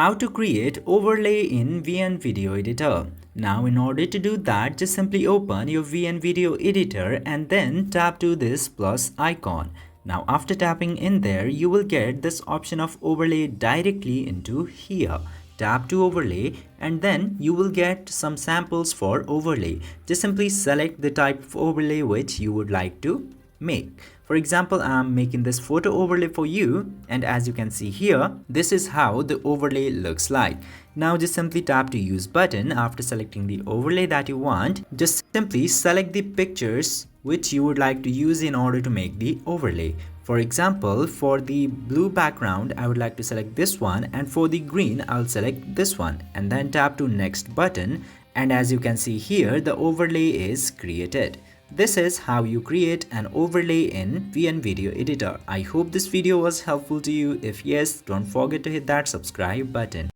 How to create overlay in VN Video Editor. Now in order to do that, just simply open your VN Video Editor and then tap to this plus icon. Now after tapping in there, you will get this option of overlay directly into here. Tap to overlay and then you will get some samples for overlay. Just simply select the type of overlay which you would like to make. For example, I'm making this photo overlay for you, and as you can see here, this is how the overlay looks like. Now just simply tap to use button. After selecting the overlay that you want, just simply select the pictures which you would like to use in order to make the overlay. For example, for the blue background, I would like to select this one, and for the green, I'll select this one and then tap to next button, and as you can see here, the overlay is created. This is how you create an overlay in VN Video Editor. I hope this video was helpful to you. If yes, don't forget to hit that subscribe button.